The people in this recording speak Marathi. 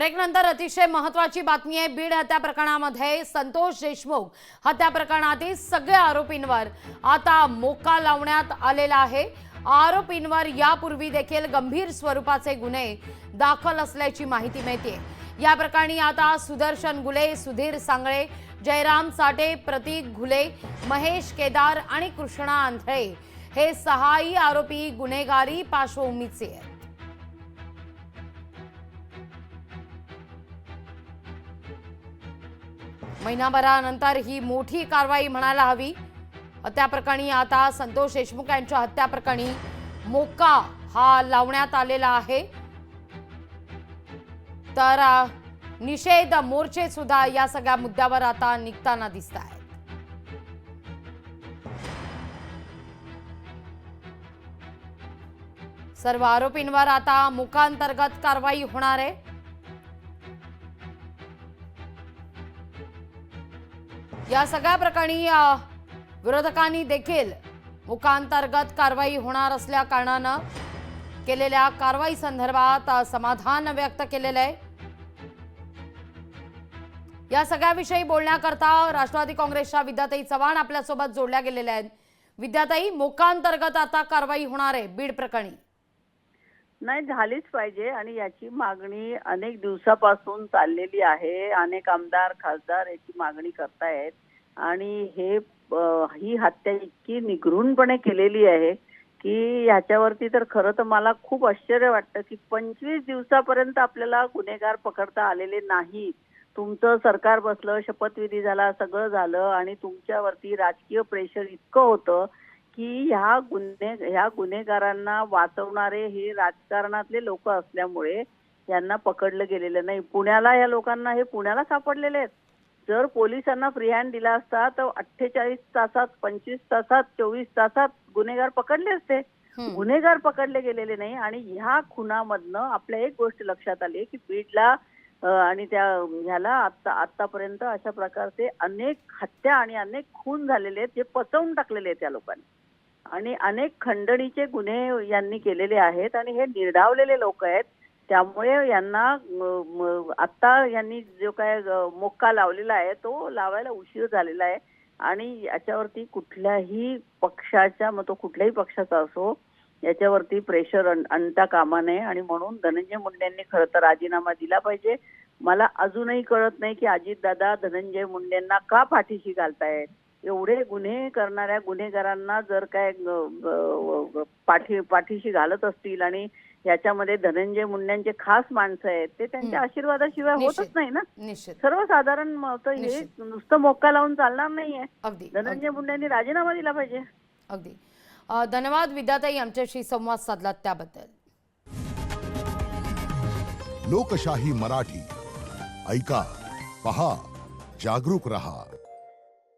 ब्रेक नंतर अतिशय महत्त्वाची बातमी आहे। बीड हत्या प्रकरणामध्ये संतोष देशमुख हत्या प्रकरणातील सगळ्या आरोपींवर आता मोका लावण्यात आलेला आहे। आरोपींवर यापूर्वी देखील गंभीर स्वरूपाचे गुन्हे दाखल असल्याची माहिती मिळते। या प्रकरणी आता सुदर्शन गुले, सुधीर सांगळे, जयराम साठे, प्रतीक घुले, महेश केदार आणि कृष्णा आंधळे हे 6 आरोपी गुन्हेगारी पार्श्वभूमीचे आहेत। महिनाभरानंतर ही मोठी कारवाई म्हणायला हवी। हत्या प्रकरणी आता संतोष देशमुख यांच्या हत्या प्रकरणी मोका हा लावण्यात आलेला आहे। तर निषेध मोर्चे सुद्धा या सगळ्या मुद्द्यावर आता निघताना दिसत आहेत। सर्व आरोपींवर आता मोकांतर्गत कारवाई होणार आहे। या सगळ्या प्रकरणी विरोधकांनी देखील मोकांतर्गत कारवाई होणार असल्या कारणाने केलेल्या कारवाई संदर्भात समाधान व्यक्त केलेले आहे। या सगळ्याविषयी बोलण्याकरता राष्ट्रवादी काँग्रेसच्या विद्याताई चव्हाण आपल्यासोबत जोडल्या गेलेल्या आहेत। विद्याताई, मोकांतर्गत आता कारवाई होणार आहे बीड प्रकरणी? नाही, झालीच पाहिजे आणि याची मागणी अनेक दिवसापासून चाललेली आहे। अनेक आमदार खासदार याची मागणी करतायत आणि ही हत्या इतकी निगरूनपणे केलेली आहे की ह्याच्यावरती तर खरं तर मला खूप आश्चर्य वाटतं की 25 दिवसापर्यंत आपल्याला गुन्हेगार पकडता आलेले नाही। तुमचं सरकार बसलं, शपथविधी झाला, सगळं झालं आणि तुमच्यावरती राजकीय प्रेशर इतकं होतं की ह्या गुन्हेगारांना वाचवणारे हे राजकारणातले लोक असल्यामुळे यांना पकडलं गेलेलं नाही। पुण्याला या लोकांना पुण्याला सापडलेले आहेत। जर पोलिसांना फ्री हँड दिला असता तर 48 तासात, 25 तासात, 24 तासात गुन्हेगार पकडले असते। गुन्हेगार पकडले गेलेले नाही आणि ह्या खुनामधनं आपल्या एक गोष्ट लक्षात आली की बीडला आणि ह्याला आतापर्यंत अशा प्रकारचे अनेक हत्या आणि अनेक खून झालेले आहेत जे पचवून टाकलेले आहेत त्या लोकांनी आणि अनेक खंडणीचे गुन्हे यांनी केलेले आहेत आणि हे निर्धावलेले लोक आहेत। त्यामुळे यांना आता यांनी जो काय मोक्का लावलेला आहे तो लावायला उशीर झालेला आहे आणि याच्यावरती कुठल्याही पक्षाच्या, मग तो कुठल्याही पक्षाचा असो, याच्यावरती प्रेशर आणता कामा नये आणि म्हणून धनंजय मुंडेंनी खरं तर राजीनामा दिला पाहिजे। मला अजूनही कळत नाही की अजितदादा धनंजय मुंडेंना का पाठीशी घालतायत। एवढे गुन्हे करणाऱ्या गुन्हेगारांना जर काय पाठीशी घालत असतील आणि याच्यामध्ये धनंजय मुंडेंचे खास माणसं आहेत ते त्यांच्या आशीर्वादाशिवाय होतच नाही ना। सर्वसाधारण मत हे नुसतं मोक्का लावून चालणार नाहीये। धनंजय मुंडेंनी राजीनामा दिला पाहिजे। अगदी धन्यवाद विद्याताई, आमच्याशी संवाद साधला त्याबद्दल। लोकशाही मराठी ऐका, पहा, जागरूक रहा।